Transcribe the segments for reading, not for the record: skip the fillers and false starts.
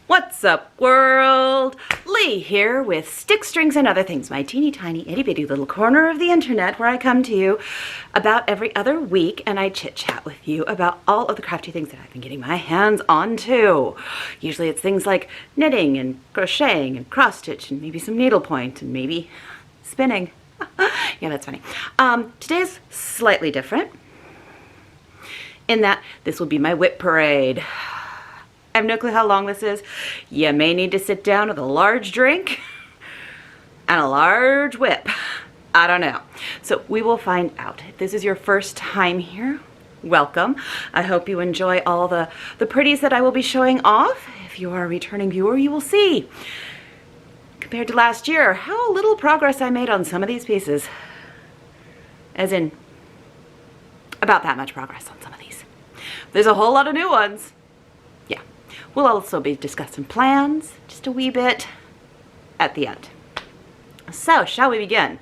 What's up, world? Lee here with Stick, Strings, and Other Things, my teeny tiny itty bitty little corner of the internet where I come to you about every other week and I chit chat with you about all of the crafty things that I've been getting my hands on too. Usually it's things like knitting and crocheting and cross stitch and maybe some needlepoint and maybe spinning. Yeah, that's funny. Today's slightly different in that this will be my WIP parade. I have no clue how long this is. You may need to sit down with a large drink and a large WIP. I don't know. So we will find out. If this is your first time here, welcome. I hope you enjoy all the pretties that I will be showing off. If you are a returning viewer, you will see, compared to last year, how little progress I made on some of these pieces. As in, about that much progress on some of these. There's a whole lot of new ones. We'll also be discussing plans just a wee bit at the end. So, shall we begin?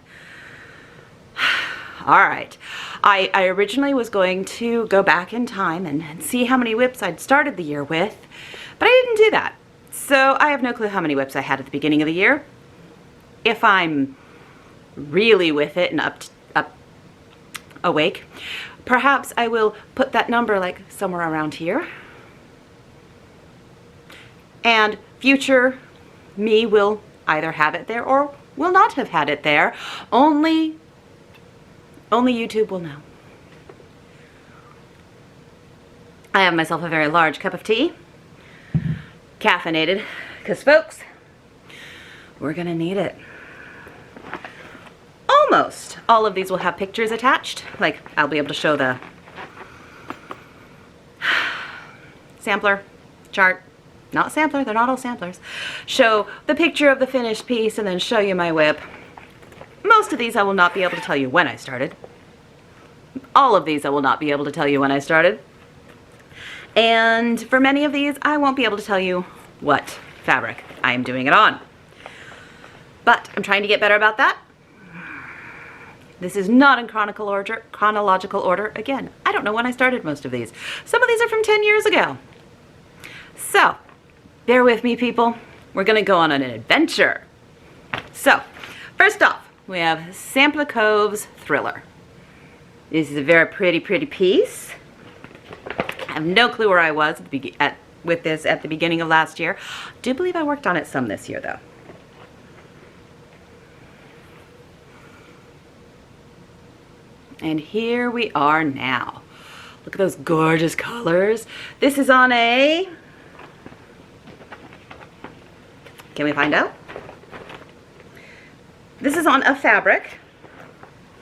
All right. I originally was going to go back in time and see how many WIPs I'd started the year with, but I didn't do that. So I have no clue how many WIPs I had at the beginning of the year. If I'm really with it and up awake, perhaps I will put that number like somewhere around here. And future me will either have it there or will not have had it there. Only YouTube will know. I have myself a very large cup of tea, caffeinated, because folks, we're gonna need it. Almost all of these will have pictures attached. Like I'll be able to show the sampler, chart, not sampler, they're not all samplers. Show the picture of the finished piece and then show you my WIP. Most of these I will not be able to tell you when I started. All of these I will not be able to tell you when I started. And for many of these, I won't be able to tell you what fabric I am doing it on. But I'm trying to get better about that. This is not in chronological order. Again, I don't know when I started most of these. Some of these are from 10 years ago. So, bear with me, people. We're gonna go on an adventure. So, first off, we have Sampler Cove's Thriller. This is a very pretty piece. I have no clue where I was with this at the beginning of last year. I do believe I worked on it some this year, though. And here we are now. Look at those gorgeous colors. This is on a... Can we find out? This is on a fabric.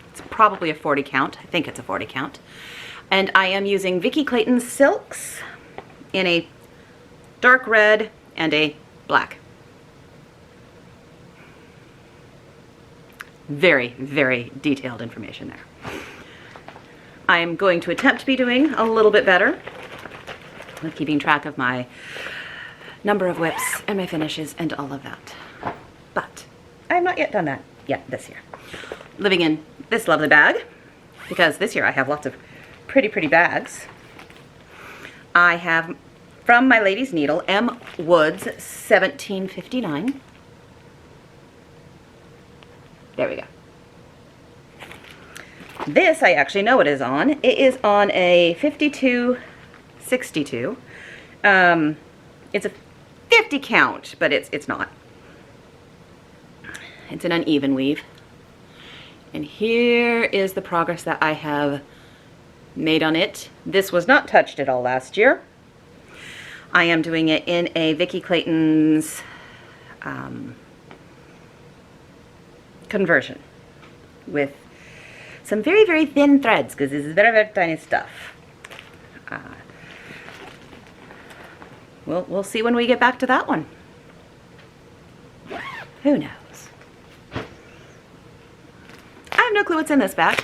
It's probably a 40 count. I think it's a 40 count. And I am using Vicki Clayton's silks in a dark red and a black. Very, very detailed information there. I am going to attempt to be doing a little bit better with keeping track of my number of WIPs and my finishes and all of that. But I have not yet done that yet this year. Living in this lovely bag, because this year I have lots of pretty bags. I have from my lady's needle, M. Woods 1759. There we go. This I actually know it is on. It is on a 5262. It's a 50 count, but it's not. It's an uneven weave. And here is the progress that I have made on it. This was not touched at all last year. I am doing it in a Vicki Clayton's conversion with some very thin threads, because this is very tiny stuff. We'll see when we get back to that one. Who knows? I have no clue what's in this bag.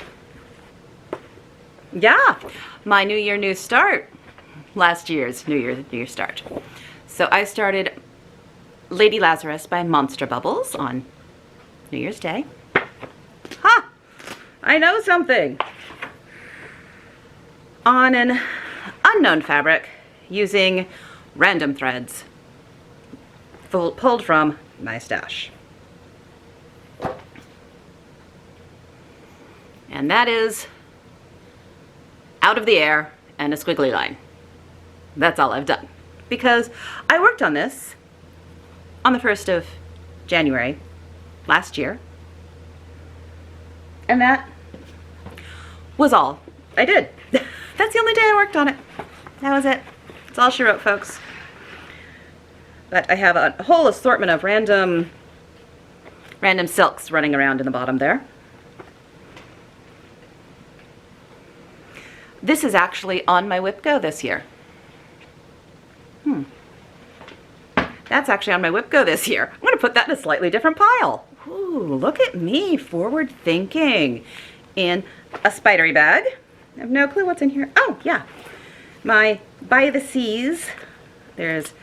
Yeah, my New Year, New Start. Last year's New Year start. So I started Lady Lazarus by Monster Bubbles on New Year's Day. Ha! I know something! On an unknown fabric using random threads. pulled from my stash. And that is out of the air and a squiggly line. That's all I've done. Because I worked on this on the 1st of January last year. And that was all I did. That's the only day I worked on it. That was it. That's all she wrote, folks. But I have a whole assortment of random silks running around in the bottom there. This is actually on my WIP Go this year. That's actually on my WIP Go this year. I'm going to put that in a slightly different pile. Ooh, look at me, forward thinking. In a spidery bag. I have no clue what's in here. Oh, yeah. My By the Seas. There's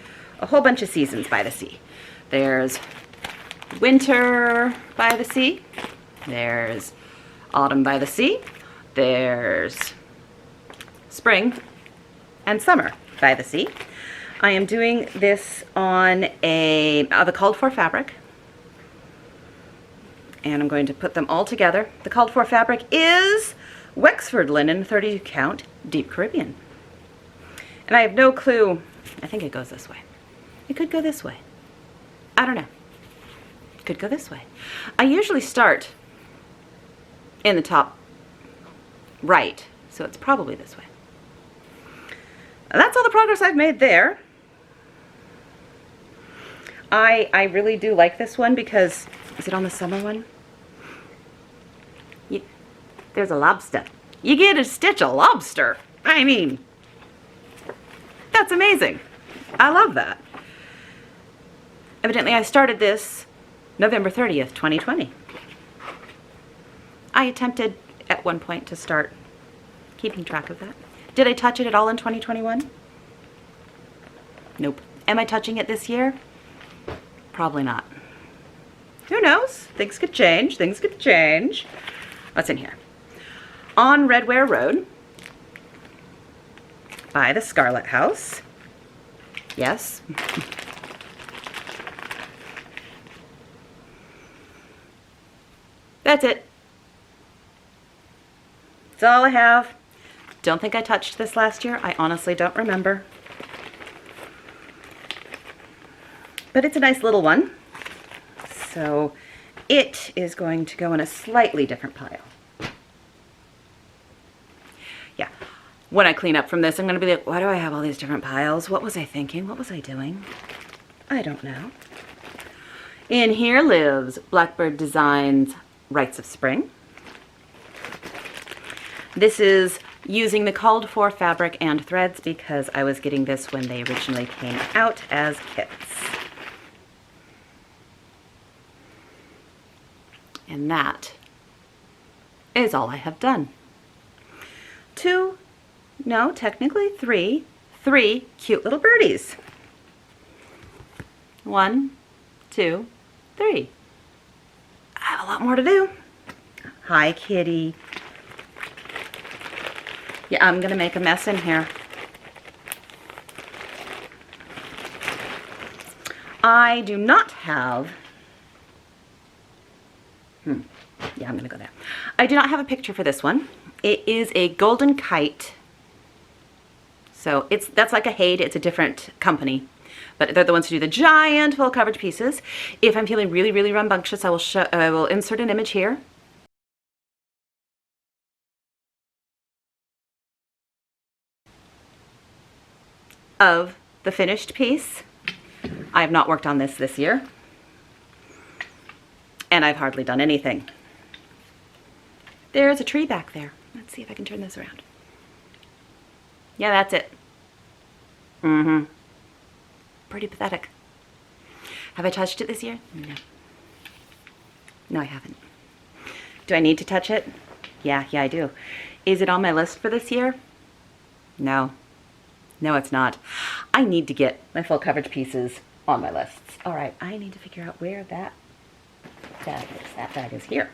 a whole bunch of seasons by the sea. There's winter by the sea. There's autumn by the sea. There's spring and summer by the sea. I am doing this on the called for fabric, and I'm going to put them all together. The called for fabric is Wexford linen, 32 count, deep Caribbean. And I have no clue. I think it goes this way. It could go this way. I don't know. It could go this way. I usually start in the top right, so it's probably this way. That's all the progress I've made there. I really do like this one because, is it on the summer one? There's a lobster. You get to stitch a lobster. I mean, that's amazing. I love that. Evidently I started this November 30th, 2020. I attempted at one point to start keeping track of that. Did I touch it at all in 2021? Nope. Am I touching it this year? Probably not. Who knows? Things could change. Things could change. What's in here? On Redware Road by the Scarlet House. Yes. That's it. That's all I have. Don't think I touched this last year. I honestly don't remember. But it's a nice little one. So it is going to go in a slightly different pile. Yeah. When I clean up from this, I'm going to be like, why do I have all these different piles? What was I thinking? What was I doing? I don't know. In here lives Blackbird Designs Rites of Spring. This is using the called for fabric and threads because I was getting this when they originally came out as kits. And that is all I have done. Technically three cute little birdies. 1, 2, 3. I have a lot more to do. Hi, kitty. Yeah, I'm gonna make a mess in here. I do not have, yeah, I'm gonna go there. I do not have a picture for this one. It is a golden kite. So that's like a Haid, it's a different company. But they're the ones who do the giant full coverage pieces. If I'm feeling really, really rambunctious, I will insert an image here. Of the finished piece. I have not worked on this year. And I've hardly done anything. There's a tree back there. Let's see if I can turn this around. Yeah, that's it. Pretty pathetic. Have I touched it this year? No. No, I haven't. Do I need to touch it? Yeah, I do. Is it on my list for this year? No. No, it's not. I need to get my full coverage pieces on my lists. All right, I need to figure out where that bag is. That bag is here.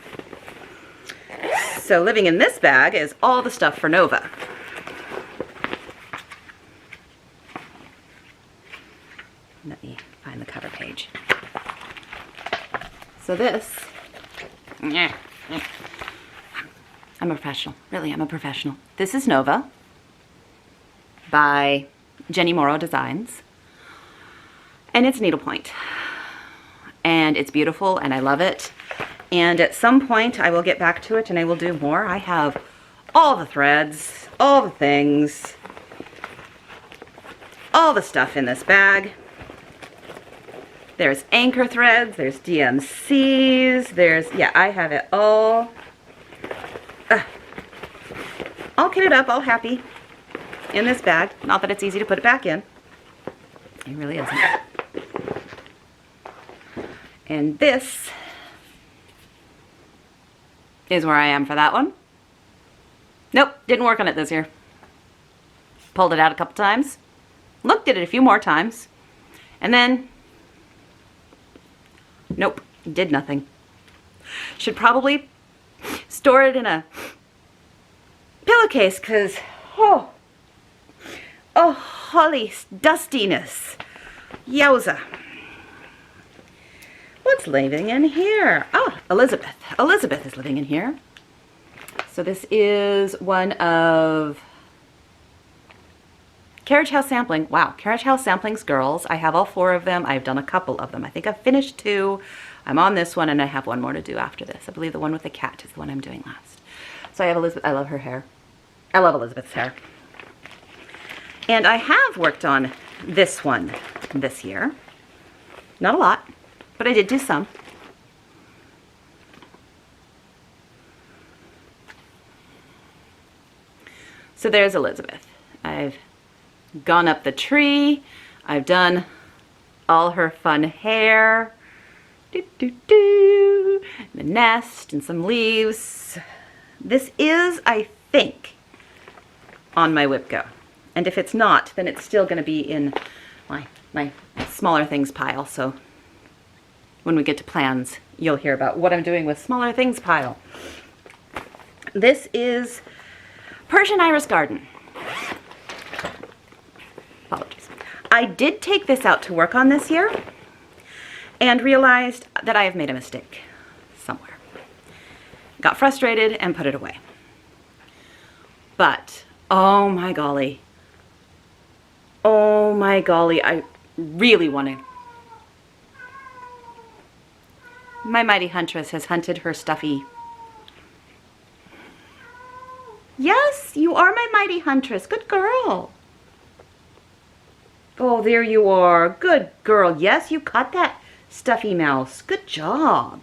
So living in this bag is all the stuff for Nova. Let me find the cover page. So this, I'm a professional. Really, I'm a professional. This is Nova by Jenny Morrow Designs. And it's needlepoint. And it's beautiful and I love it. And at some point I will get back to it and I will do more. I have all the threads, all the things, all the stuff in this bag. There's anchor threads, there's DMCs, there's, yeah, I have it all kitted up, all happy in this bag. Not that it's easy to put it back in. It really isn't. And this is where I am for that one. Nope, didn't work on it this year. Pulled it out a couple times. Looked at it a few more times. And then, nope, did nothing. Should probably store it in a pillowcase because, oh, holy dustiness. Yowza. What's living in here? Oh, Elizabeth. Elizabeth is living in here. So this is one of Carriage House Sampling. Wow, Carriage House Sampling's girls. I have all 4 of them. I've done a couple of them. I think I've finished 2. I'm on this one and I have one more to do after this. I believe the one with the cat is the one I'm doing last. So I have Elizabeth. I love her hair. I love Elizabeth's hair. And I have worked on this one this year. Not a lot, but I did do some. So there's Elizabeth. I've gone up the tree. I've done all her fun hair. The nest and some leaves. This is, I think, on my WIP Go. And if it's not, then it's still going to be in my smaller things pile. So when we get to plans, you'll hear about what I'm doing with smaller things pile. This is Persian Iris Garden. Apologies. I did take this out to work on this year and realized that I have made a mistake somewhere. Got frustrated and put it away. But, oh my golly. Oh my golly, I really want to. My mighty huntress has hunted her stuffy. Yes, you are my mighty huntress. Good girl. Oh, there you are. Good girl. Yes, you caught that stuffy mouse. Good job.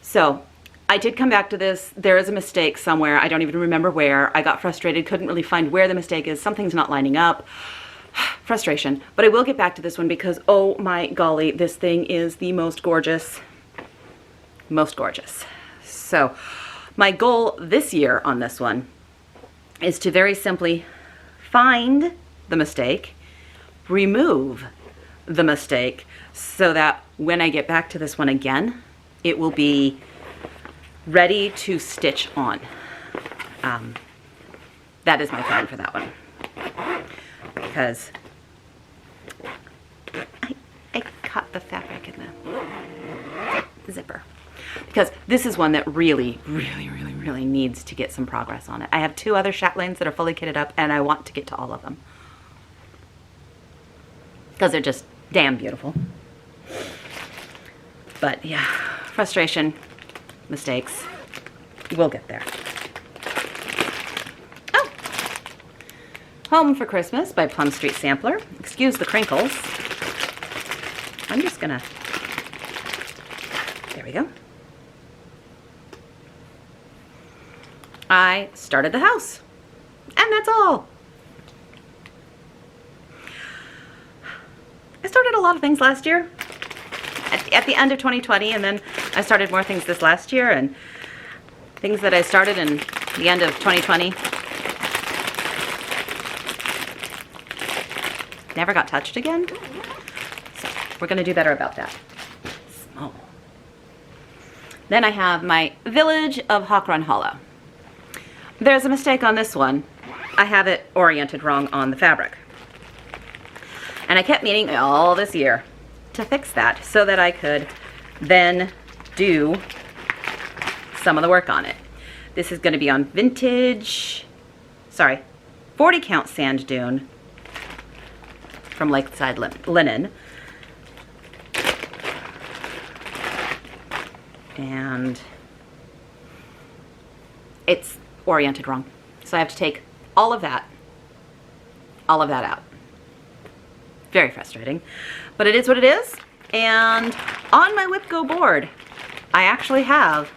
So, I did come back to this. There is a mistake somewhere. I don't even remember where. I got frustrated, couldn't really find where the mistake is. Something's not lining up. Frustration. But I will get back to this one because, oh my golly, this thing is the most gorgeous. Most gorgeous. So, my goal this year on this one is to very simply find the mistake, remove the mistake, so that when I get back to this one again, it will be ready to stitch on. That is my plan for that one. Because I cut the fabric in the zipper. Because this is one that really needs to get some progress on it. I have 2 other chatelaines that are fully kitted up and I want to get to all of them. Because they're just damn beautiful. But yeah, frustration, mistakes, we'll get there. Oh! Home for Christmas by Plum Street Sampler. Excuse the crinkles. I'm just gonna, there we go. I started the house, and that's all. I started a lot of things last year, at the end of 2020, and then I started more things this last year, and things that I started in the end of 2020 never got touched again. So we're going to do better about that. Small. Then I have my Village of Hawk Run Hollow. There's a mistake on this one. I have it oriented wrong on the fabric. And And I kept meaning all this year to fix that so that I could then do some of the work on it. This is going to be on vintage, 40 count sand dune from Lakeside Linen. And it's oriented wrong. So I have to take all of that out. Very frustrating, but it is what it is. And on my WIP Go board, I actually have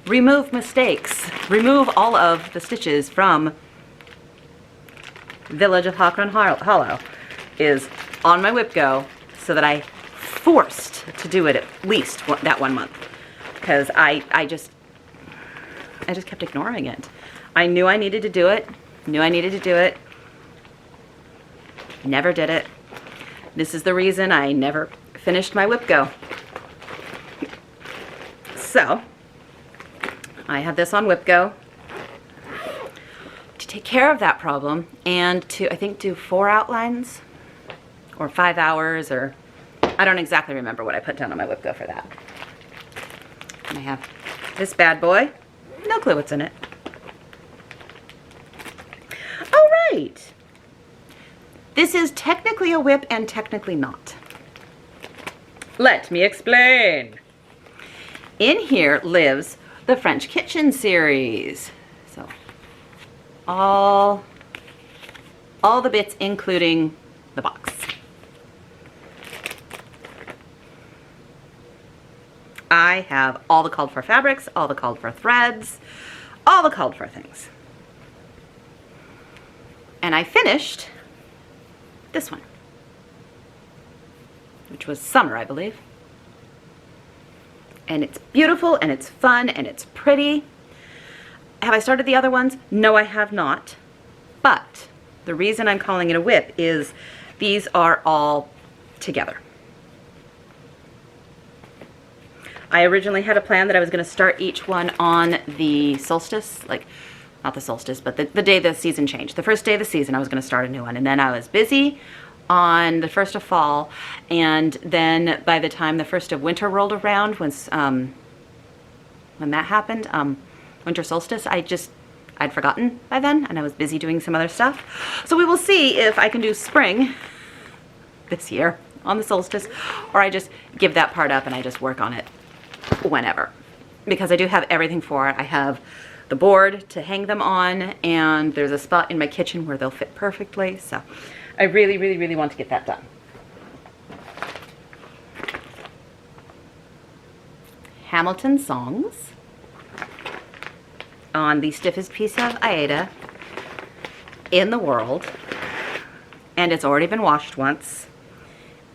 remove mistakes, remove all of the stitches from Village of Hawkrun Hollow is on my WIP Go, so that I forced to do it at least that 1 month, because I just kept ignoring it. I knew I needed to do it, never did it. This is the reason I never finished my WIP Go. So I have this on WIP Go to take care of that problem, and to, I think, do 4 outlines or 5 hours, or I don't exactly remember what I put down on my WIP Go for that. And I have this bad boy. No clue what's in it. Oh, right. This is technically a WIP and technically not. Let me explain. In here lives the French Kitchen series. So all the bits, including the box. I have all the called for fabrics, all the called for threads, all the called for things. And I finished this one, which was summer, I believe. And it's beautiful, and it's fun, and it's pretty. Have I started the other ones? No, I have not. But the reason I'm calling it a WIP is these are all together. I originally had a plan that I was going to start each one on the solstice, like, not the solstice, but the day the season changed. The first day of the season, I was going to start a new one. And then I was busy on the 1st of fall. And then by the time the 1st of winter rolled around, when that happened, winter solstice, I'd forgotten by then, and I was busy doing some other stuff. So we will see if I can do spring this year on the solstice, or I just give that part up and I just work on it whenever, because I do have everything for it. I have the board to hang them on, and there's a spot in my kitchen where they'll fit perfectly. So I really, really, really want to get that done. Hamilton Songs on the stiffest piece of Aida in the world, and it's already been washed once,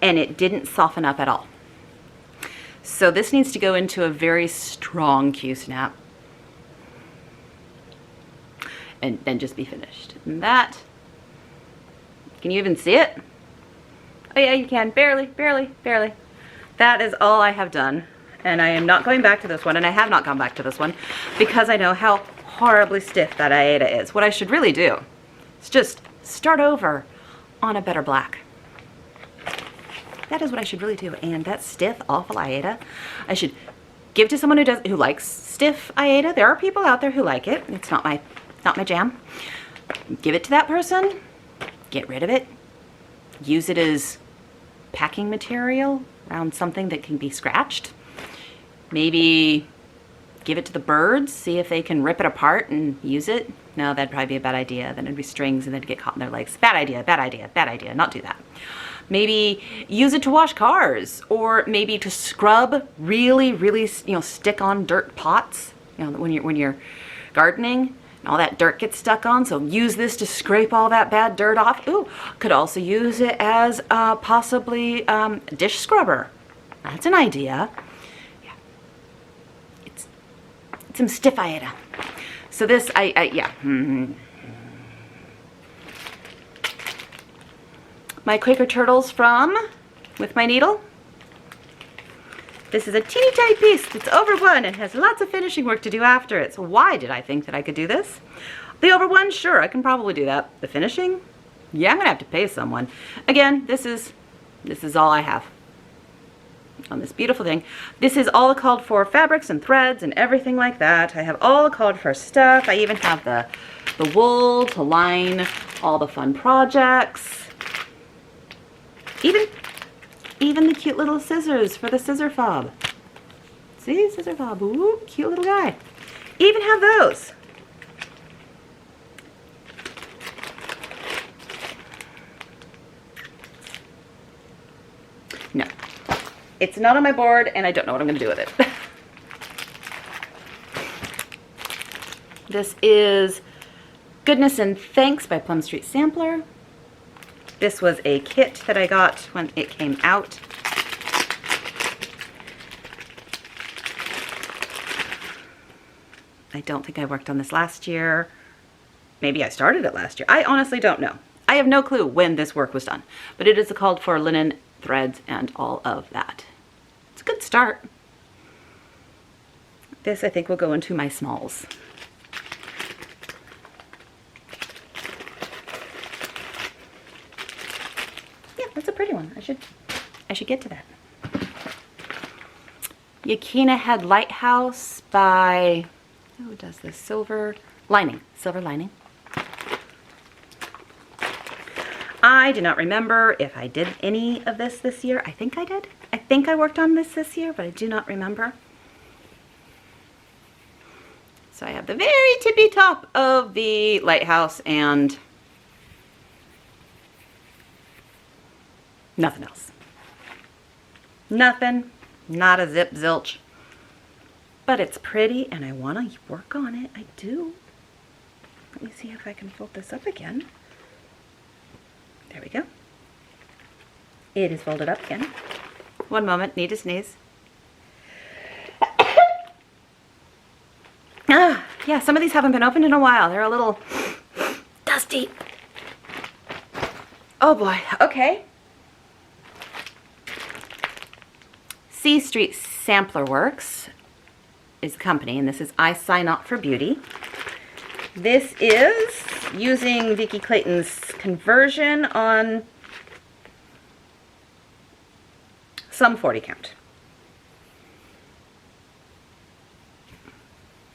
and it didn't soften up at all. So this needs to go into a very strong Q-snap and then just be finished. And that, can you even see it? Oh yeah, you can. Barely, barely, barely. That is all I have done. And I am not going back to this one, and I have not gone back to this one, because I know how horribly stiff that Aida is. What I should really do is just start over on a better black. That is what I should really do. And that stiff, awful Aida, I should give to someone who likes stiff Aida. There are people out there who like it. It's not my jam. Give it to that person. Get rid of it. Use it as packing material around something that can be scratched. Maybe give it to the birds, see if they can rip it apart and use it. No, that'd probably be a bad idea. Then it'd be strings and they'd get caught in their legs. Bad idea, bad idea, bad idea. Not do that. Maybe use it to wash cars, or maybe to scrub really, really, stick on dirt pots. When you're gardening and all that dirt gets stuck on. So use this to scrape all that bad dirt off. Ooh, could also use it as possibly a dish scrubber. That's an idea. Yeah, it's some stiff Aida. So this, yeah. My Quaker Turtles from With My Needle. This is a teeny tiny piece that's over one and has lots of finishing work to do after it. So why did I think that I could do this? The over one, sure, I can probably do that. The finishing? Yeah, I'm gonna have to pay someone. Again, this is all I have on this beautiful thing. This is all called for fabrics and threads and everything like that. I have all called for stuff. I even have the wool to line all the fun projects. Even the cute little scissors for the scissor fob. See, scissor fob, ooh, cute little guy. Even have those. No, it's not on my board and I don't know what I'm gonna do with it. This is Goodness and Thanks by Plum Street Sampler. This was a kit that I got when it came out. I don't think I worked on this last year. Maybe I started it last year. I honestly don't know. I have no clue when this work was done, but it is called for linen, threads, and all of that. It's a good start. This I think will go into my smalls. That's a pretty one. I should get to that. Yakina Head Lighthouse by, who does this? Silver Lining. I do not remember if I did any of this year. I think I did. I think I worked on this year, but I do not remember. So I have the very tippy top of the lighthouse and nothing else. Nothing, not a zip zilch. But it's pretty and I want to work on it. I do. Let me see if I can fold this up again. There we go. It is folded up again. One moment, need to sneeze. Yeah, some of these haven't been opened in a while. They're a little dusty. Oh boy, okay. C Street Sampler Works is the company, and this is I Sign Up for Beauty. This is using Vicki Clayton's conversion on some 40 count.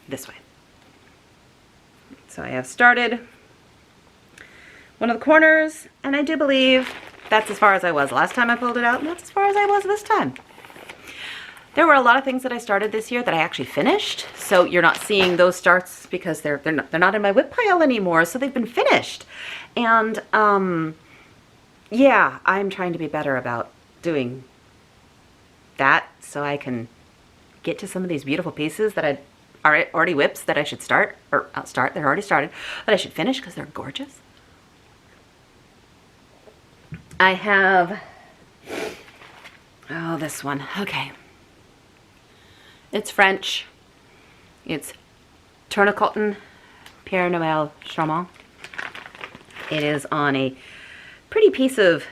This way. So I have started one of the corners, and I do believe that's as far as I was last time I pulled it out, and that's as far as I was this time. There were a lot of things that I started this year that I actually finished, so you're not seeing those starts because they're not in my WIP pile anymore, so they've been finished. And yeah, I'm trying to be better about doing that so I can get to some of these beautiful pieces that I already WIPs that I should start, or they're already started, that I should finish because they're gorgeous. I have, oh, this one, okay. It's French. It's Tournicoton Pierre Noël Charmant. It is on a pretty piece of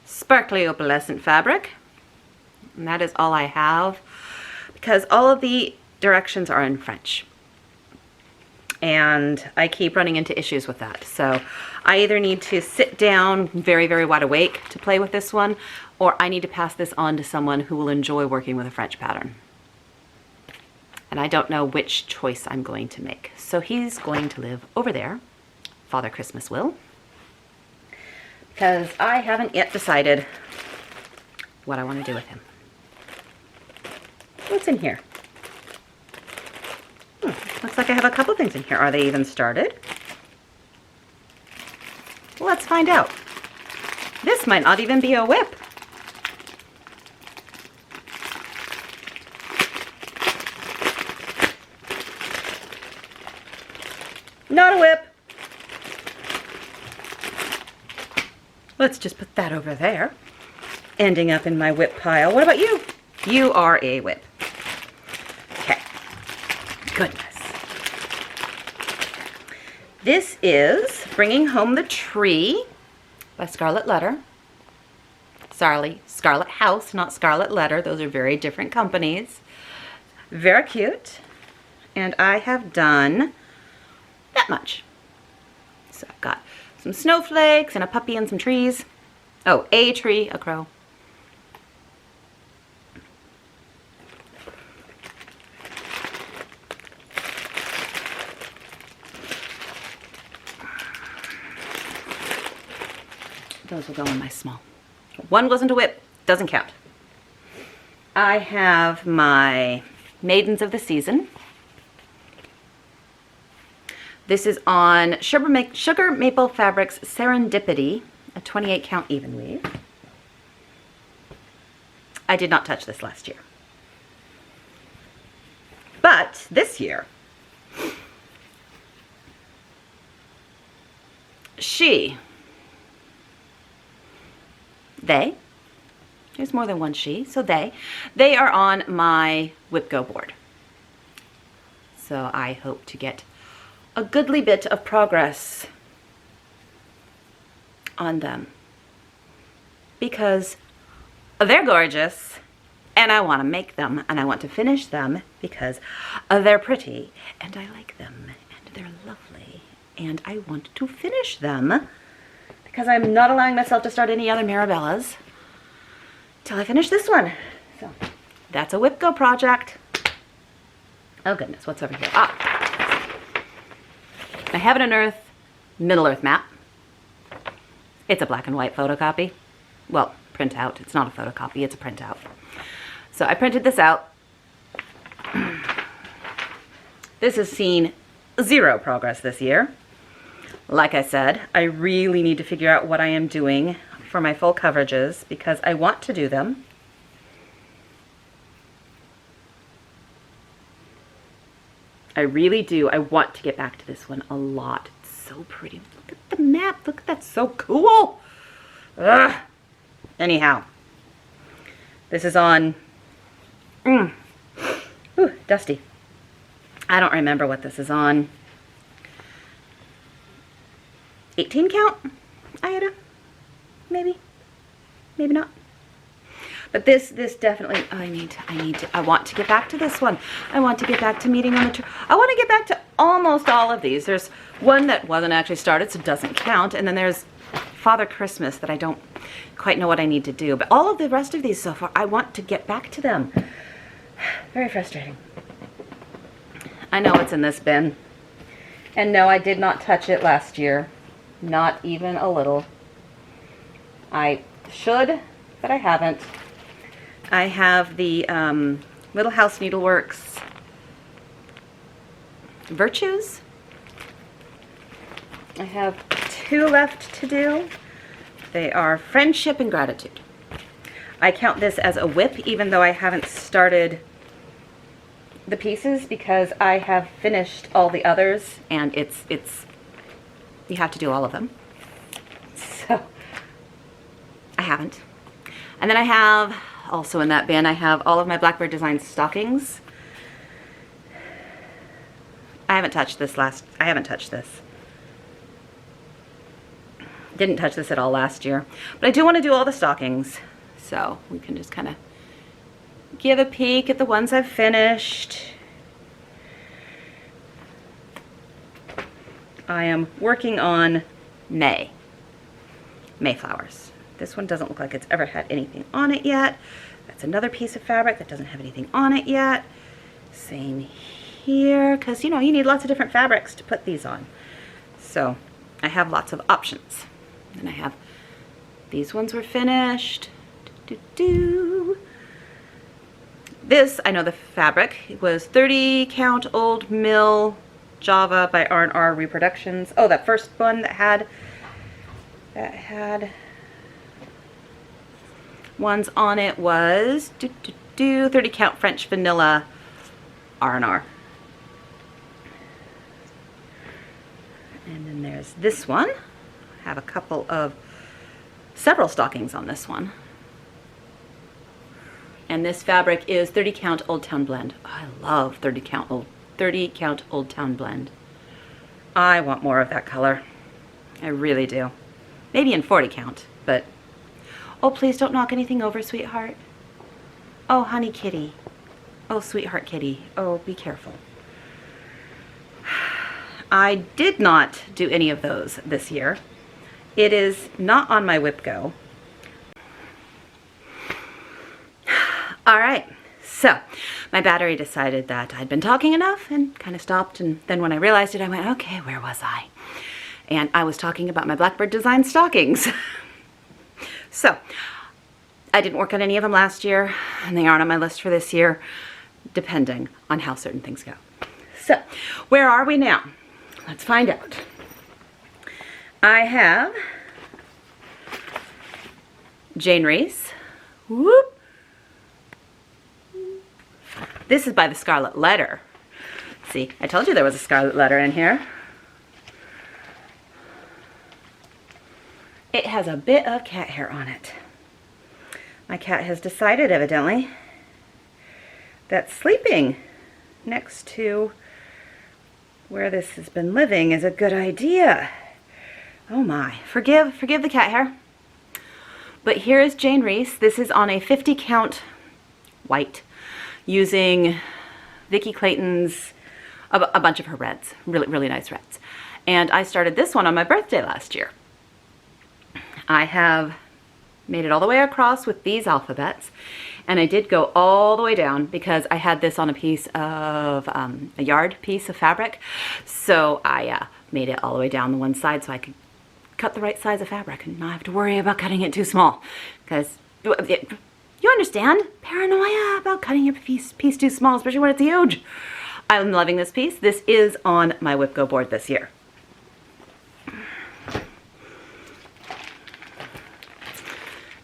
sparkly opalescent fabric. And that is all I have because all of the directions are in French. And I keep running into issues with that. So I either need to sit down very, very wide awake to play with this one, or I need to pass this on to someone who will enjoy working with a French pattern. And I don't know which choice I'm going to make. So he's going to live over there, Father Christmas will, because I haven't yet decided what I want to do with him. What's in here? Looks like I have a couple things in here. Are they even started? Let's find out. This might not even be a WIP. Not a WIP. Let's just put that over there, ending up in my WIP pile. What about you? You are a WIP. Okay. Goodness. This is Bringing Home the Tree by Scarlet Letter. Sorry, Scarlet House, not Scarlet Letter. Those are very different companies. Very cute. And I have done that much. So I've got some snowflakes and a puppy and some trees. Oh, a tree, a crow. Those will go in my small. One wasn't a WIP, doesn't count. I have my Maidens of the Season. This is on Sugar Maple Fabrics Serendipity, a 28 count even weave. I did not touch this last year. But this year, there's more than one she, so they are on my WIP Go board. So I hope to get a goodly bit of progress on them because they're gorgeous and I want to make them and I want to finish them because they're pretty and I like them and they're lovely and I want to finish them because I'm not allowing myself to start any other Mirabellas till I finish this one. So that's a WIP Go project. Oh goodness, what's over here? I have an Earth, Middle Earth map. It's a black and white photocopy. Well, printout. It's not a photocopy, it's a printout. So I printed this out. This has seen zero progress this year. Like I said, I really need to figure out what I am doing for my full coverages because I want to do them. I really do. I want to get back to this one a lot. It's so pretty. Look at the map. Look at that. So cool. Ugh. Anyhow, this is on... Ooh, dusty. I don't remember what this is on. 18 count, Aida? Maybe. Maybe not. But this definitely, I want to get back to this one. I want to get back to meeting on the tree. I want to get back to almost all of these. There's one that wasn't actually started, so it doesn't count. And then there's Father Christmas that I don't quite know what I need to do. But all of the rest of these so far, I want to get back to them. Very frustrating. I know it's in this bin. And no, I did not touch it last year. Not even a little. I should, but I haven't. I have the Little House Needleworks Virtues. I have 2 left to do. They are Friendship and Gratitude. I count this as a WIP even though I haven't started the pieces because I have finished all the others and it's you have to do all of them. So I haven't. And then I have, also in that bin, I have all of my Blackbird Design stockings. I haven't touched this. Didn't touch this at all last year. But I do want to do all the stockings. So we can just kind of give a peek at the ones I've finished. I am working on Mayflowers. This one doesn't look like it's ever had anything on it yet. That's another piece of fabric that doesn't have anything on it yet. Same here, because you know, you need lots of different fabrics to put these on. So I have lots of options. And I have, these ones were finished. This, I know the fabric. It was 30 count Old Mill Java by R&R Reproductions. Oh, that first one that had ones on it was 30 count French Vanilla R&R. And then there's this one. I have several stockings on this one. And this fabric is 30 count Old Town Blend. I love 30 count Old Town Blend. I want more of that color. I really do. Maybe in 40 count, but oh, please don't knock anything over, sweetheart. Oh, honey kitty. Oh, sweetheart kitty. Oh, be careful. I did not do any of those this year. It is not on my WIP Go. All right, so my battery decided that I'd been talking enough and kind of stopped, and then when I realized it, I went, okay, where was I? And I was talking about my Blackbird design stockings. So, I didn't work on any of them last year, and they aren't on my list for this year, depending on how certain things go. So, where are we now? Let's find out. I have Jane Reese. Whoop. This is by the Scarlet Letter. See, I told you there was a Scarlet Letter in here. It has a bit of cat hair on it. My cat has decided, evidently, that sleeping next to where this has been living is a good idea. Oh my, forgive the cat hair. But here is Jane Reese. This is on a 50 count white using Vicki Clayton's, a bunch of her reds, really nice reds. And I started this one on my birthday last year. I have made it all the way across with these alphabets, and I did go all the way down because I had this on a piece of, a yard piece of fabric. So I made it all the way down the one side so I could cut the right size of fabric and not have to worry about cutting it too small. Because you understand paranoia about cutting your piece too small, especially when it's huge. I'm loving this piece. This is on my WIP Go board this year.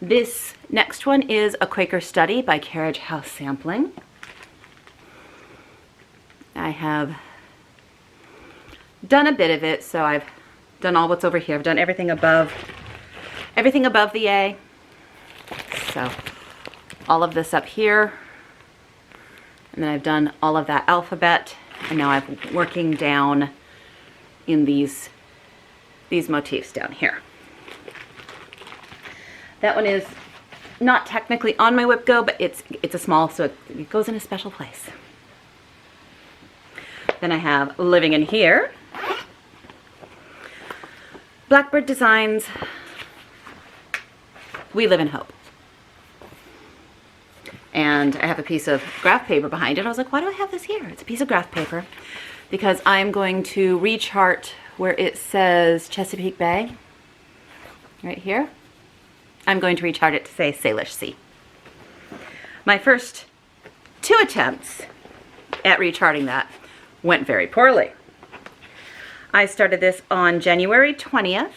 This next one is A Quaker Study by Carriage House Sampling. I have done a bit of it, so I've done all what's over here. I've done everything above the A. So all of this up here. And then I've done all of that alphabet. And now I'm working down in these motifs down here. That one is not technically on my WIP Go, but it's a small, so it goes in a special place. Then I have Living in Here. Blackbird Designs, We Live in Hope. And I have a piece of graph paper behind it. I was like, why do I have this here? It's a piece of graph paper because I'm going to rechart where it says Chesapeake Bay, right here. I'm going to rechart it to say Salish Sea. My first 2 attempts at recharting that went very poorly. I started this on January 20th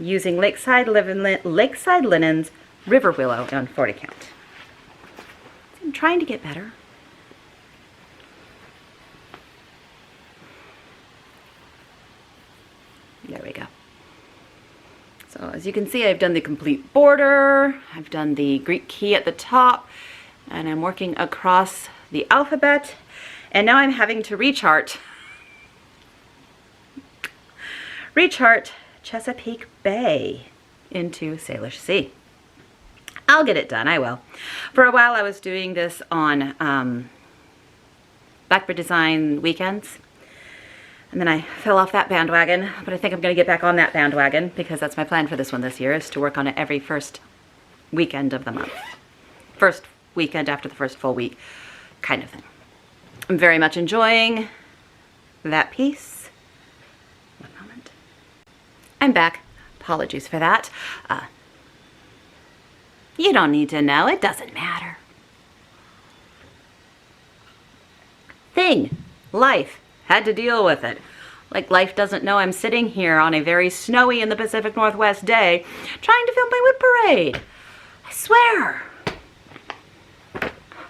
using Lakeside Linens River Willow on 40 count. I'm trying to get better. There we go. So as you can see, I've done the complete border, I've done the Greek key at the top, and I'm working across the alphabet, and now I'm having to rechart Chesapeake Bay into Salish Sea. I'll get it done, I will. For a while I was doing this on Blackbird Design weekends. And then I fell off that bandwagon, but I think I'm going to get back on that bandwagon because that's my plan for this one this year, is to work on it every first weekend of the month. First weekend after the first full week, kind of thing. I'm very much enjoying that piece. One moment. I'm back. Apologies for that. You don't need to know. It doesn't matter. Life. Had to deal with it. Like life doesn't know I'm sitting here on a very snowy in the Pacific Northwest day trying to film my WIP parade. I swear.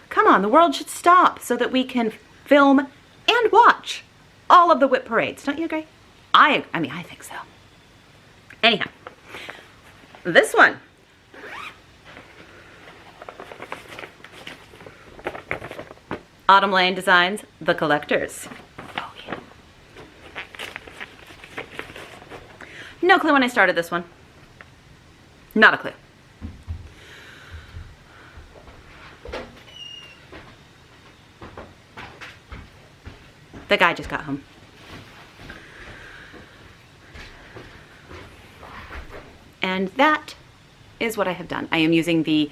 Come on, the world should stop so that we can film and watch all of the WIP parades. Don't you agree? I mean, I think so. Anyhow, this one. Autumn Lane Designs, The Collectors. Oh, yeah. No clue when I started this one. Not a clue. The guy just got home. And that is what I have done. I am using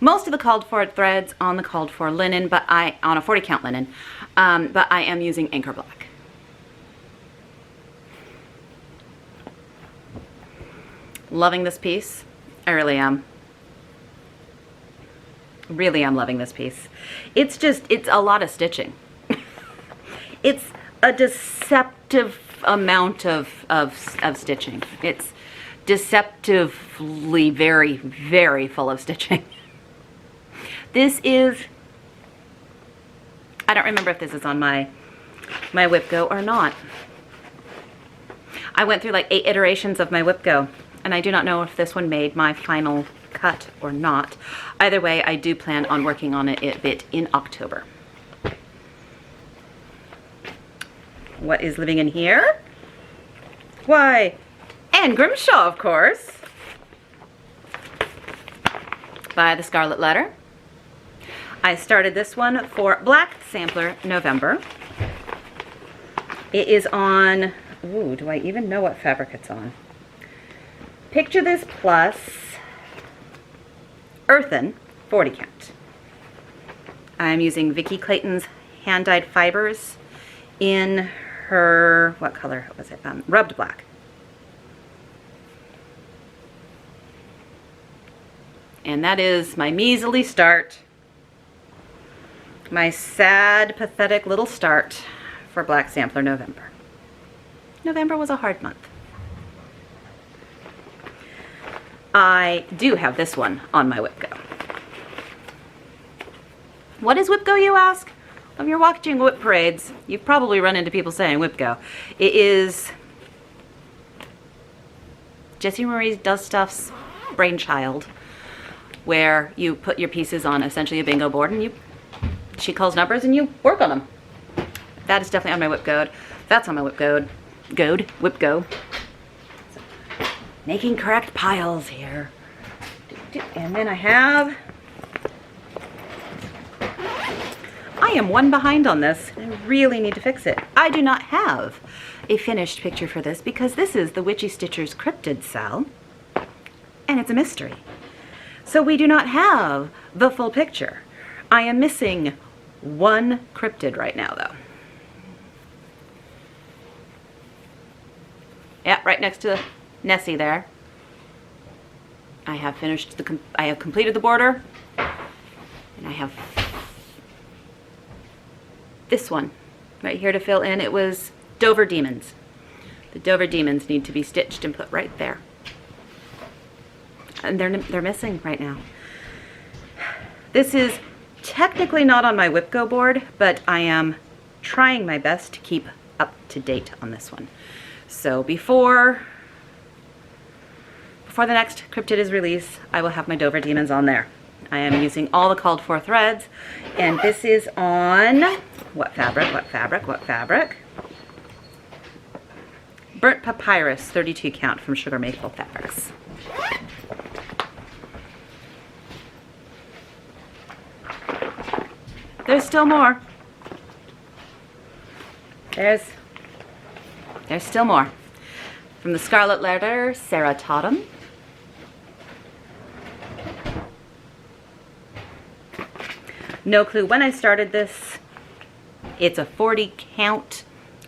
most of the called for threads on the called for linen, but on a 40 count linen, but I am using Anchor Black. Loving this piece. I really am. Really am loving this piece. It's a lot of stitching. It's a deceptive amount of stitching. It's deceptively very, very full of stitching. This is, I don't remember if this is on my WIP Go or not. I went through like 8 iterations of my WIP Go, and I do not know if this one made my final cut or not. Either way, I do plan on working on it a bit in October. What is living in here? Why, Anne Grimshaw, of course, by the Scarlet Letter. I started this one for Black Sampler November. It is on, ooh, do I even know what fabric it's on? Picture This Plus Earthen 40 count. I'm using Vicki Clayton's hand-dyed fibers in her, what color was it? Rubbed black. And that is my measly start. My sad, pathetic little start for Black Sampler November. November was a hard month. I do have this one on my WIP Go. What is WIP Go, you ask? If you're watching WIP parades, you've probably run into people saying WIP Go. It is Jessie Marie Does Stuff's brainchild, where you put your pieces on essentially a bingo board and she calls numbers and you work on them. That is definitely on my WIP Go. That's on my WIP Go. WIP Go. So, making correct piles here. And then I am one behind on this. I really need to fix it. I do not have a finished picture for this because this is the Witchy Stitcher's Cryptid cell, and it's a mystery. So we do not have the full picture. I am missing one cryptid right now, though. Yeah, right next to Nessie there. I have completed the border, and I have this one right here to fill in. It was Dover Demons. The Dover Demons need to be stitched and put right there. And they're missing right now. This is technically not on my WIP Go board, but I am trying my best to keep up to date on this one. So before the next cryptid is released, I will have my Dover Demons on there. I am using all the called for threads, and this is on what fabric? Burnt Papyrus 32 count from Sugar Maple Fabrics. There's still more. There's still more. From the Scarlet Letter, Sarah Totem. No clue when I started this. It's a 40 count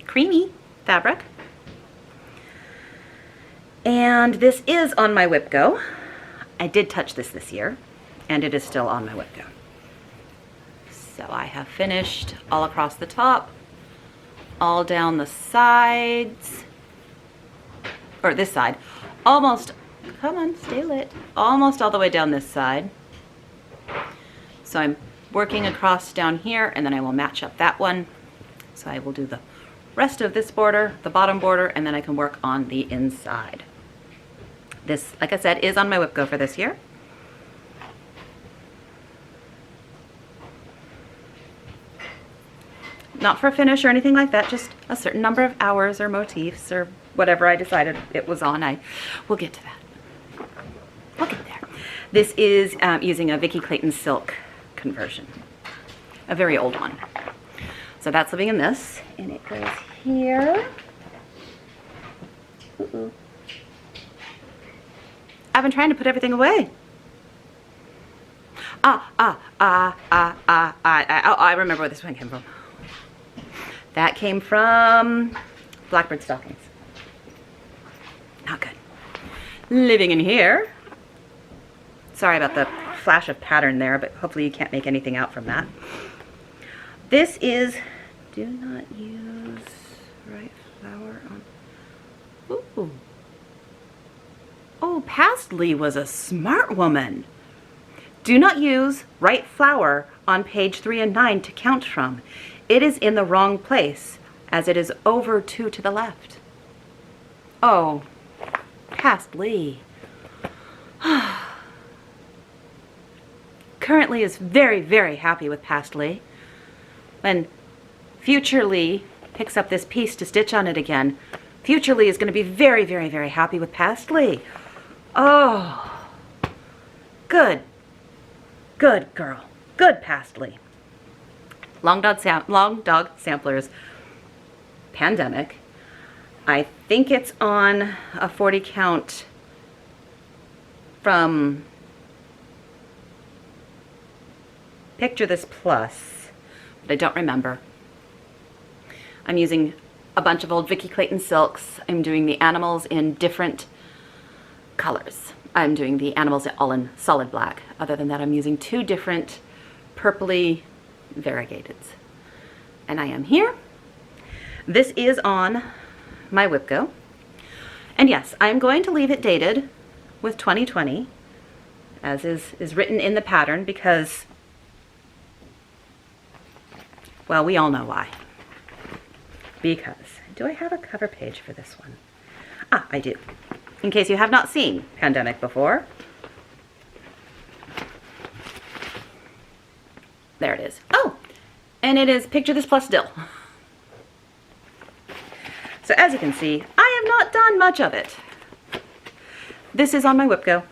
creamy fabric. And this is on my WIP Go. I did touch this year, and it is still on my WIP Go. So I have finished all across the top, all down the sides, or this side, almost, come on, stay lit, almost all the way down this side. So I'm working across down here, and then I will match up that one. So I will do the rest of this border, the bottom border, and then I can work on the inside. This, like I said, is on my WIP Go for this year. Not for a finish or anything like that, just a certain number of hours or motifs or whatever I decided it was on. We'll get to that. We'll get there. This is using a Vicki Clayton silk conversion, a very old one. So that's living in this, and it goes here. I've been trying to put everything away. I remember where this one came from. That came from Blackbird stockings. Not good. Living in here. Sorry about the flash of pattern there, but hopefully you can't make anything out from that. This is, do not use right flower on, ooh. Oh, Pastly was a smart woman. Do not use right flower on page 3 and 9 to count from. It is in the wrong place, as it is over 2 to the left. Oh, Pastly. Currently is very, very happy with Pastly. When Future Lee picks up this piece to stitch on it again, Future Lee is going to be very, very, very happy with Pastly. Oh, good. Good girl. Good Pastly. Long Dog Samplers Pandemic. I think it's on a 40 count from Picture This Plus, but I don't remember. I'm using a bunch of old Vicky Clayton silks. I'm doing the animals in different colors. I'm doing the animals all in solid black. Other than that, I'm using 2 different purpley variegateds. And I am here. This is on my WIP Go. And yes, I'm going to leave it dated with 2020, as is written in the pattern, because, well, we all know why. Because, do I have a cover page for this one? Ah, I do. In case you have not seen Pandemic before. There it is. Oh, and it is Picture This Plus Dill. So as you can see, I have not done much of it. This is on my WIP Go.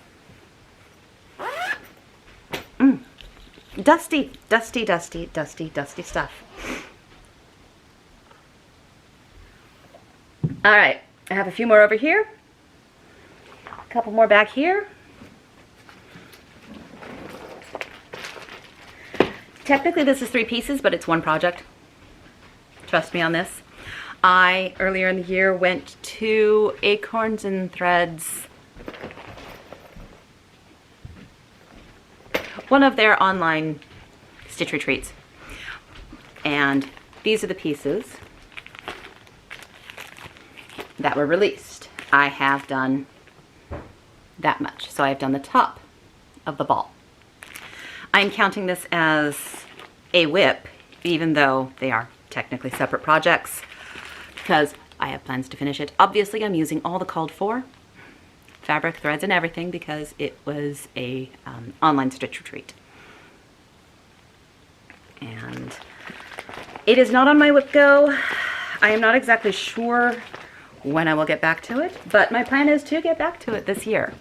Dusty, dusty, dusty, dusty, dusty stuff. All right, I have a few more over here. A couple more back here. Technically this is 3 pieces, but it's one project. Trust me on this. I, earlier in the year, went to Acorns and Threads, one of their online stitch retreats. And these are the pieces that were released. I have done that much. So I have done the top of the ball. I'm counting this as a WIP, even though they are technically separate projects, because I have plans to finish it. Obviously, I'm using all the called for fabric, threads, and everything because it was a online stitch retreat. And it is not on my WIP Go. I am not exactly sure when I will get back to it, but my plan is to get back to it this year.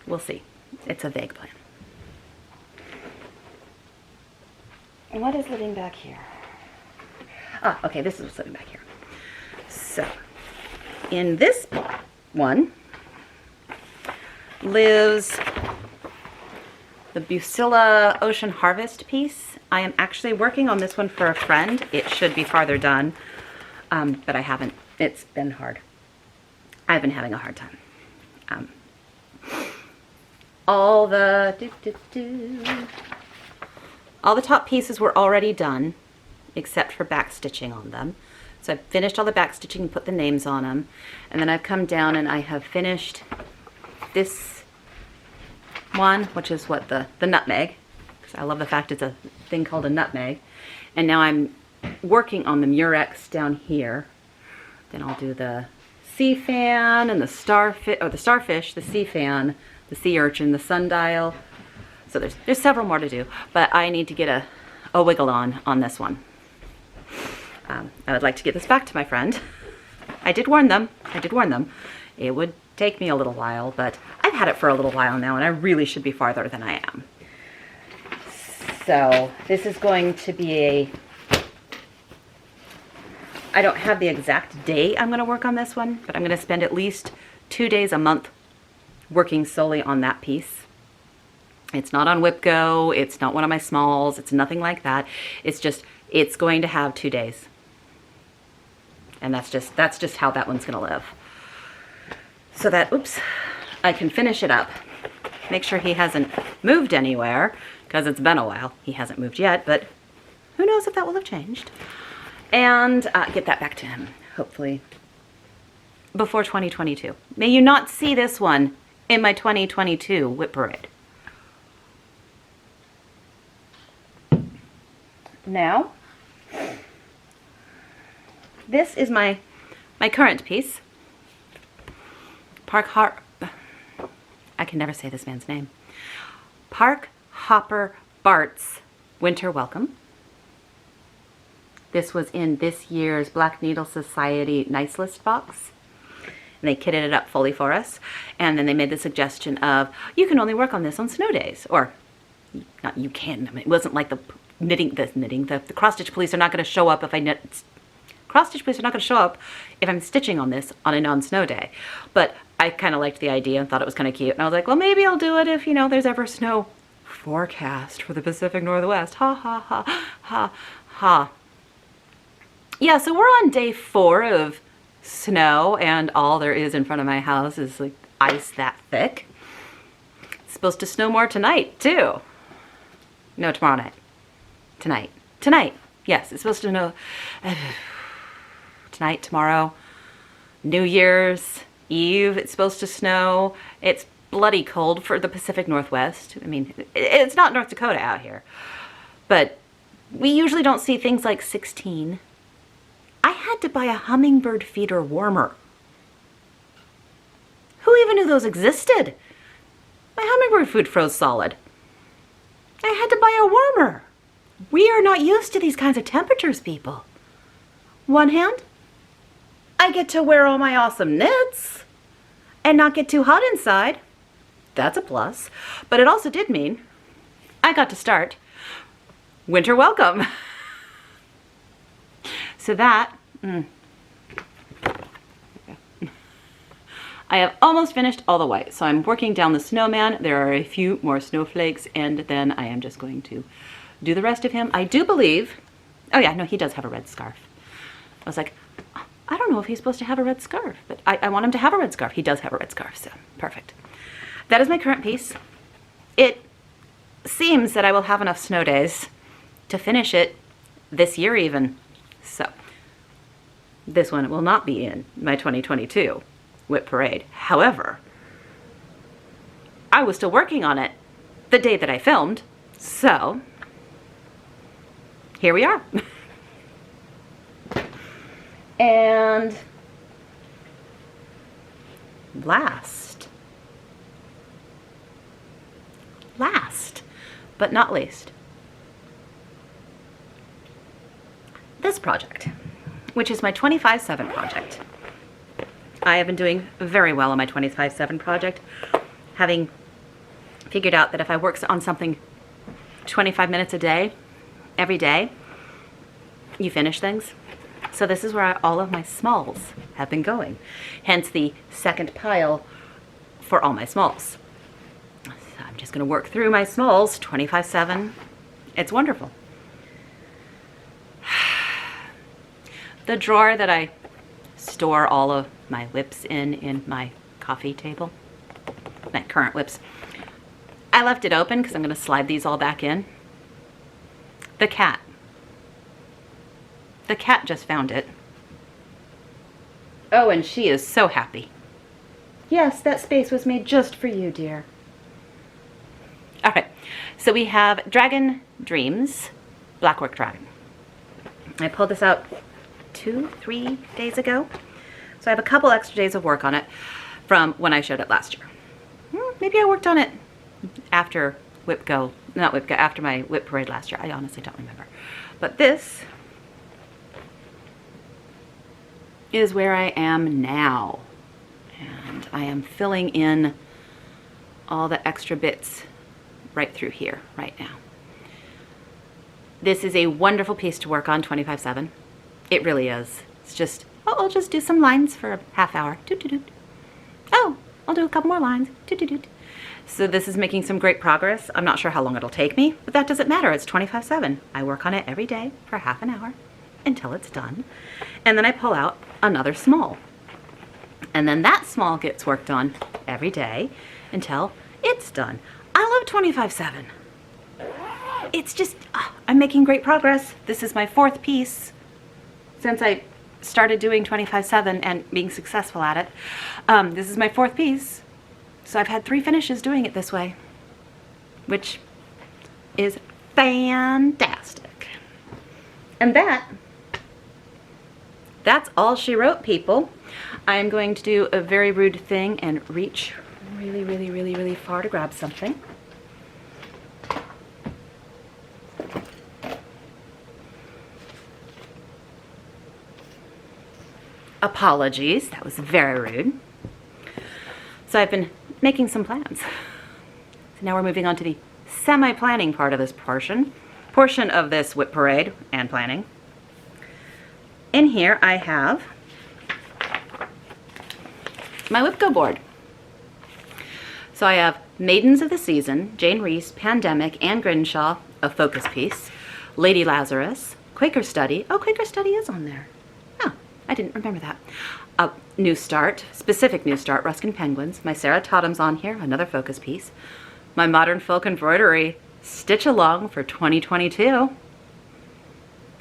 We'll see. It's a vague plan. And what is living back here? Ah, okay, this is what's living back here. So, in this one lives the Bucilla Ocean Harvest piece. I am actually working on this one for a friend. It should be farther done, but I haven't. It's been hard. I've been having a hard time. All the top pieces were already done, except for back stitching on them. So I've finished all the back stitching and put the names on them. And then I've come down and I have finished this one, which is what the nutmeg. Because I love the fact it's a thing called a nutmeg. And now I'm working on the murex down here. Then I'll do the sea fan and the starfish, the sea fan, the sea urchin, the sundial. So there's several more to do, but I need to get a wiggle on this one. I would like to get this back to my friend. I did warn them. It would take me a little while, but I've had it for a little while now, and I really should be farther than I am. So this is going to be I don't have the exact day I'm going to work on this one, but I'm going to spend at least 2 days a month working solely on that piece. It's not on WIP Go, it's not one of my smalls, it's nothing like that. It's just, it's going to have 2 days. And that's just how that one's gonna live. So that, oops, I can finish it up. Make sure he hasn't moved anywhere, because it's been a while. He hasn't moved yet, but who knows if that will have changed. And get that back to him, hopefully, before 2022. May you not see this one in my 2022 WIP parade. Now, this is my current piece. I can never say this man's name. Park Hopper Bart's Winter Welcome. This was in this year's Black Needle Society Nice List box. And they kitted it up fully for us. And then they made the suggestion of, you can only work on this on snow days. Or, not you can, I mean, it wasn't like the cross-stitch police are not going to show up if I knit. Cross-stitch police are not going to show up if I'm stitching on this on a non-snow day. But I kind of liked the idea and thought it was kind of cute. And I was like, well, maybe I'll do it if, you know, there's ever snow forecast for the Pacific Northwest. Ha, ha, ha, ha, ha. Yeah, so we're on day 4 of snow, and all there is in front of my house is like ice that thick. It's supposed to snow more tonight, too. No, tomorrow night. Tonight. Tonight. Yes, it's supposed to snow tonight, tomorrow, New Year's Eve, it's supposed to snow. It's bloody cold for the Pacific Northwest. I mean, it's not North Dakota out here, but we usually don't see things like 16. I had to buy a hummingbird feeder warmer. Who even knew those existed? My hummingbird food froze solid. I had to buy a warmer. We are not used to these kinds of temperatures, people. One hand, I get to wear all my awesome knits and not get too hot inside. That's a plus. But it also did mean I got to start winter welcome. So that, I have almost finished all the white. So I'm working down the snowman. There are a few more snowflakes, and then I am just going to do the rest of him. I do believe, oh yeah, no, he does have a red scarf. I was like, I don't know if he's supposed to have a red scarf, but I want him to have a red scarf. He does have a red scarf, so perfect. That is my current piece. It seems that I will have enough snow days to finish it this year even. So this one will not be in my 2022 WIP parade. However, I was still working on it the day that I filmed, so here we are. And last but not least, this project, which is my 25/7 project. I have been doing very well on my 25/7 project, having figured out that if I work on something 25 minutes a day, every day, you finish things. So this is where all of my smalls have been going. Hence the second pile for all my smalls. So I'm just gonna work through my smalls 25/7. It's wonderful. The drawer that I store all of my WIPs in my coffee table, my current WIPs, I left it open because I'm gonna slide these all back in. The cat just found it. Oh, and she is so happy. Yes, that space was made just for you, dear. All right, so we have Dragon Dreams, Blackwork Dragon. I pulled this out 2-3 days ago. So I have a couple extra days of work on it from when I showed it last year. Maybe I worked on it after WIP Go, not WIP Go, after my WIP parade last year. I honestly don't remember. But this is where I am now. And I am filling in all the extra bits right through here right now. This is a wonderful piece to work on 25/7. It really is. It's just, oh, I'll just do some lines for a half hour. Doot, doot, doot. Oh, I'll do a couple more lines. So this is making some great progress. I'm not sure how long it'll take me, but that doesn't matter. It's 25/7. I work on it every day for half an hour until it's done. And then I pull out another small. And then that small gets worked on every day until it's done. I love 25/7. It's just, I'm making great progress. This is my 4th piece since I started doing 25/7 and being successful at it. This is my 4th piece. So I've had 3 finishes doing it this way, which is fantastic. And that's all she wrote, people. I'm going to do a very rude thing and reach really, really, really, really far to grab something. Apologies, that was very rude. So I've been making some plans. So now we're moving on to the semi-planning part of this portion of this WIP parade and planning. In here I have my WIP Go board. So I have Maidens of the Season, Jane Reese, Pandemic, Anne Grimshaw, a focus piece, Lady Lazarus, Quaker Study. Oh, Quaker Study is on there. Oh, I didn't remember that. New Start, specific New Start, Ruskin Penguins. My Sarah Totem's on here, another focus piece. My Modern Folk Embroidery Stitch Along for 2022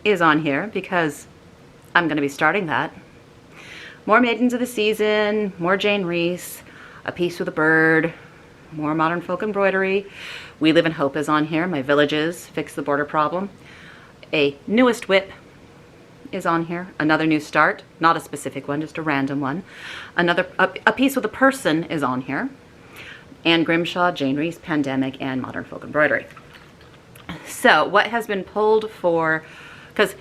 is on here because I'm going to be starting that. More Maidens of the Season, more Jane Reese, a piece with a bird, more Modern Folk Embroidery. We Live in Hope is on here. My Villages, Fix the Border Problem. A newest WIP is on here. Another New Start, not a specific one, just a random one. A piece with a person is on here. Anne Grimshaw, Jane Reese, Pandemic, and Modern Folk Embroidery. So what has been pulled for, because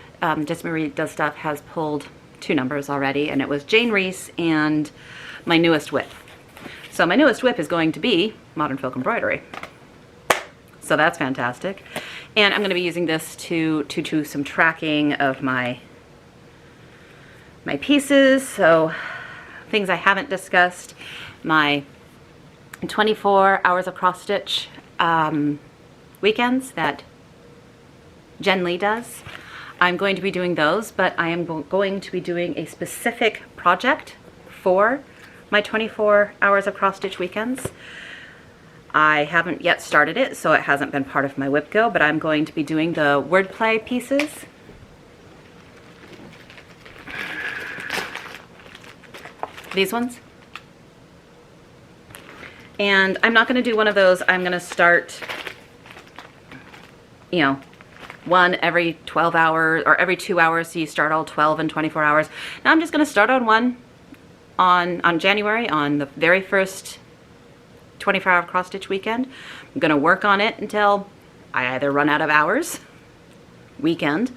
Just Marie Does Stuff has pulled 2 numbers already, and it was Jane Reese and my newest WIP. So my newest WIP is going to be Modern Folk Embroidery. So that's fantastic. And I'm going to be using this to do some tracking of my pieces. So things I haven't discussed, my 24 hours of cross stitch weekends that Jen Lee does. I'm going to be doing those, but I am going to be doing a specific project for my 24 hours of cross stitch weekends. I haven't yet started it, so it hasn't been part of my WIP Go, but I'm going to be doing the wordplay pieces. These ones. And I'm not going to do one of those. I'm going to start, you know, one every 12 hours or every 2 hours, so you start all 12 and 24 hours. Now I'm just going to start on one on January, on the very first 24-hour cross-stitch weekend. I'm going to work on it until I either run out of hours, weekend,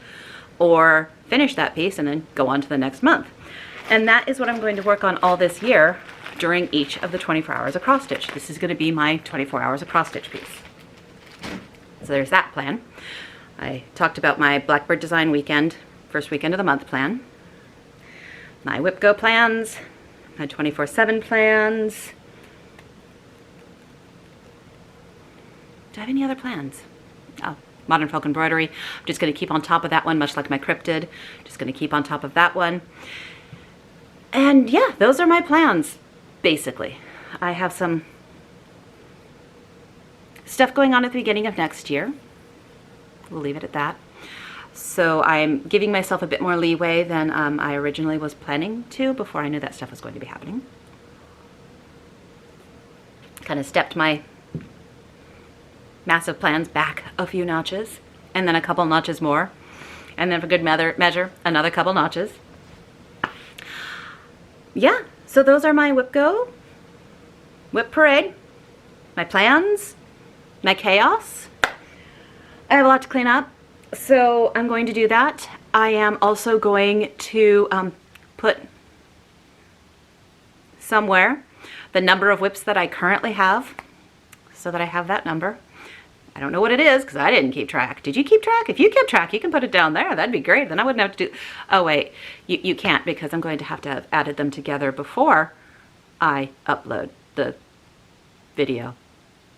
or finish that piece and then go on to the next month. And that is what I'm going to work on all this year during each of the 24 hours of cross-stitch. This is going to be my 24 hours of cross-stitch piece. So there's that plan. I talked about my Blackbird Design weekend, first weekend of the month plan, my WIP Go plans, my 24/7 plans. Do I have any other plans? Oh, Modern Folk Embroidery. I'm just going to keep on top of that one, much like my cryptid. Just going to keep on top of that one. And yeah, those are my plans, basically. I have some stuff going on at the beginning of next year. We'll leave it at that. So I'm giving myself a bit more leeway than I originally was planning to before I knew that stuff was going to be happening. Kind of stepped my massive plans back a few notches, and then a couple notches more, and then for good measure, another couple notches. Yeah, so those are my WIP Go, WIP Parade, my plans, my chaos. I have a lot to clean up, so I'm going to do that. I am also going to put somewhere the number of WIPs that I currently have, so that I have that number. I don't know what it is because I didn't keep track. Did you keep track? If you kept track, you can put it down there. That'd be great. Then I wouldn't have to do... Oh, wait. You can't, because I'm going to have added them together before I upload the video.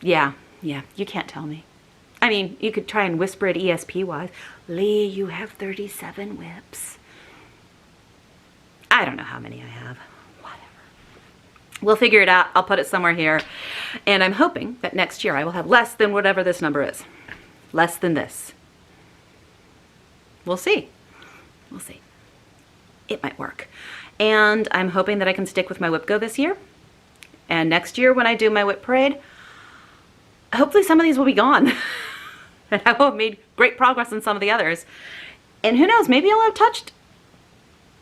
Yeah, you can't tell me. I mean, you could try and whisper it ESP-wise. Lee, you have 37 WIPs. I don't know how many I have. Whatever. We'll figure it out. I'll put it somewhere here. And I'm hoping that next year I will have less than whatever this number is. Less than this. We'll see. We'll see. It might work. And I'm hoping that I can stick with my WIP Go this year. And next year when I do my WIP parade, hopefully some of these will be gone. And I will have made great progress in some of the others. And who knows, maybe I'll have touched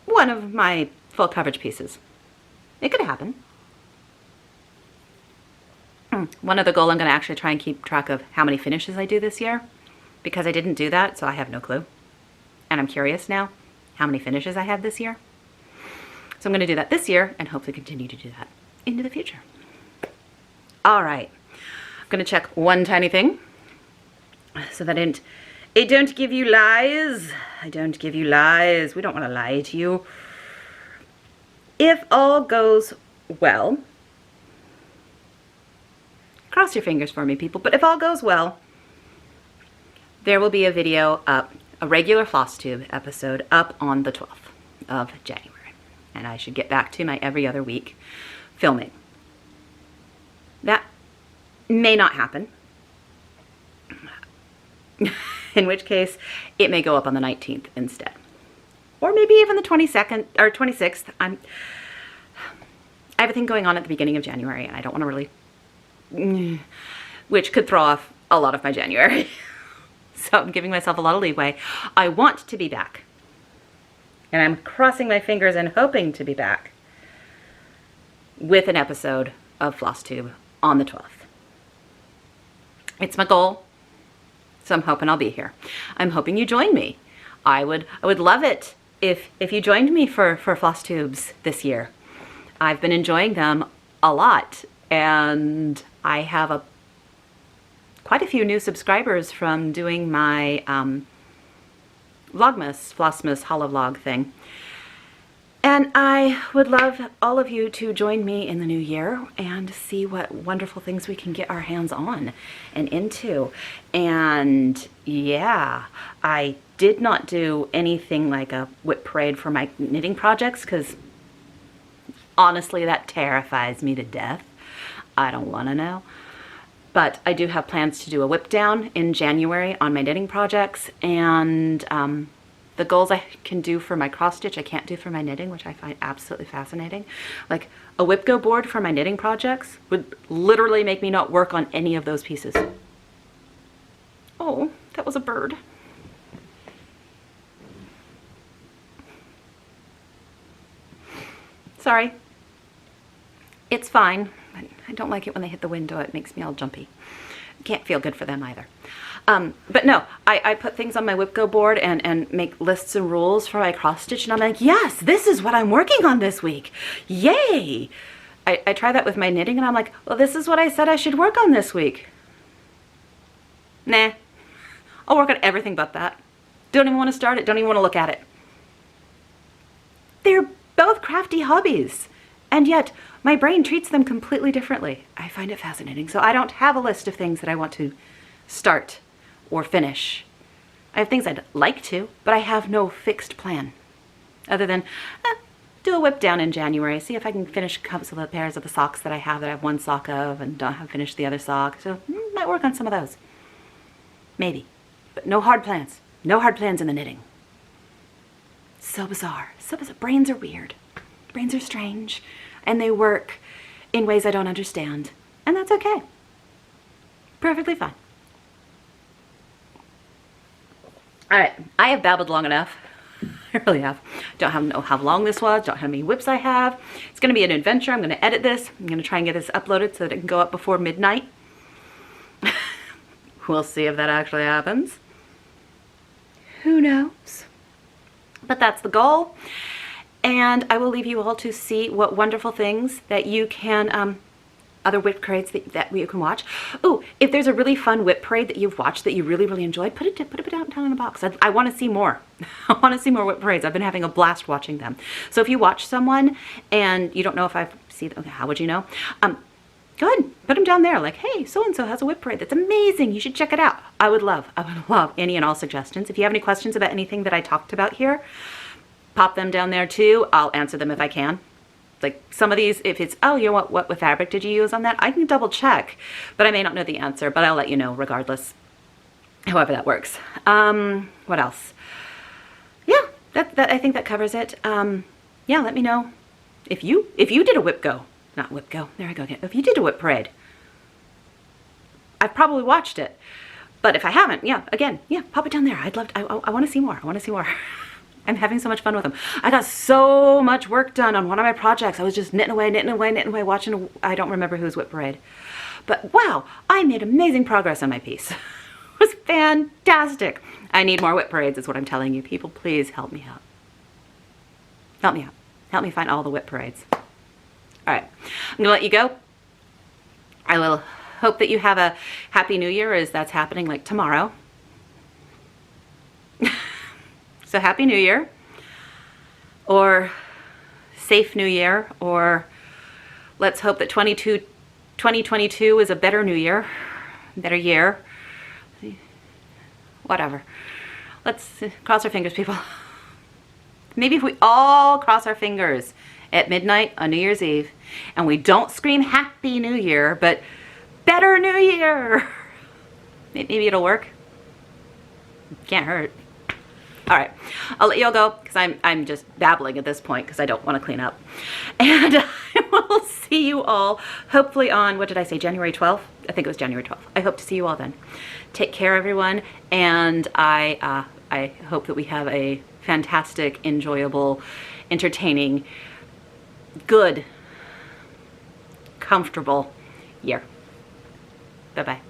one of my full coverage pieces. It could happen. One other goal, I'm going to actually try and keep track of how many finishes I do this year, because I didn't do that, so I have no clue. And I'm curious now how many finishes I have this year. So I'm going to do that this year and hopefully continue to do that into the future. All right. I'm going to check one tiny thing so that I don't give you lies. I don't give you lies. We don't want to lie to you. If all goes well, cross your fingers for me, people, but if all goes well, there will be a video up, a regular Flosstube episode up on the 12th of January. And I should get back to my every other week filming. That may not happen. In which case, it may go up on the 19th instead. Or maybe even the 22nd or 26th. I have a thing going on at the beginning of January, and I don't want to really, which could throw off a lot of my January. So I'm giving myself a lot of leeway. I want to be back. And I'm crossing my fingers and hoping to be back with an episode of Flosstube on the 12th. It's my goal. So I'm hoping I'll be here. I'm hoping you join me. I would love it if you joined me for Flosstubes this year. I've been enjoying them a lot, and I have quite a few new subscribers from doing my Vlogmas, Flossmas Holovlog thing. And I would love all of you to join me in the new year and see what wonderful things we can get our hands on and into. And yeah, I did not do anything like a WIP parade for my knitting projects because honestly that terrifies me to death. I don't want to know. But I do have plans to do a WIP down in January on my knitting projects, and the goals I can do for my cross stitch I can't do for my knitting, which I find absolutely fascinating. Like a WIP Go board for my knitting projects would literally make me not work on any of those pieces. Oh, that was a bird. Sorry. It's fine. I don't like it when they hit the window. It makes me all jumpy. Can't feel good for them either. But no, I put things on my WIP Go board and make lists and rules for my cross stitch, and I'm like, yes, this is what I'm working on this week. Yay! I try that with my knitting, and I'm like, well, this is what I said I should work on this week. Nah. I'll work on everything but that. Don't even want to start it. Don't even want to look at it. They're both crafty hobbies, and yet my brain treats them completely differently. I find it fascinating. So I don't have a list of things that I want to start or finish. I have things I'd like to, but I have no fixed plan other than do a WIP down in January, see if I can finish a couple of the pairs of the socks that I have one sock of and don't have finished the other sock. So might work on some of those. Maybe. But no hard plans. No hard plans in the knitting. So bizarre. So bizarre. Brains are weird. Brains are strange. And they work in ways I don't understand. And that's okay. Perfectly fine. All right. I have babbled long enough. I really have. Don't know how long this was. Don't know how many WIPs I have. It's going to be an adventure. I'm going to edit this. I'm going to try and get this uploaded so that it can go up before midnight. We'll see if that actually happens. Who knows? But that's the goal. And I will leave you all to see what wonderful things that you can, other WIP parades that you can watch. Ooh, if there's a really fun WIP parade that you've watched that you really, really enjoyed, put it down in the box. I want to see more. I want to see more WIP parades. I've been having a blast watching them. So if you watch someone and you don't know if I've seen them, okay, how would you know? go ahead and put them down there. Like, hey, so-and-so has a WIP parade. That's amazing. You should check it out. I would love any and all suggestions. If you have any questions about anything that I talked about here, pop them down there too. I'll answer them if I can. Like some of these, if it's, oh, you know what fabric did you use on that? I can double check, but I may not know the answer, but I'll let you know regardless, however that works. What else? Yeah, that I think that covers it. Yeah, let me know if you did a WIP go, not WIP go, there I go again. If you did a WIP parade, I've probably watched it, but if I haven't, yeah, again, yeah, pop it down there. I'd love to, I want to see more. I want to see more. I'm having so much fun with them. I got so much work done on one of my projects. I was just knitting away, watching, I don't remember whose WIP parade. But wow, I made amazing progress on my piece. It was fantastic. I need more WIP parades is what I'm telling you. People, please help me out. Help me out. Help me find all the WIP parades. All right, I'm gonna let you go. I will hope that you have a happy new year as that's happening like tomorrow. So happy new year, or safe new year, or let's hope that 2022 is a better new year, better year, whatever. Let's cross our fingers, people. Maybe if we all cross our fingers at midnight on New Year's Eve and we don't scream Happy New Year, but Better New Year, maybe it'll work. Can't hurt. All right, I'll let you all go because I'm just babbling at this point because I don't want to clean up. And I will see you all hopefully on, what did I say, January 12th? I think it was January 12th. I hope to see you all then. Take care, everyone. And I hope that we have a fantastic, enjoyable, entertaining, good, comfortable year. Bye-bye.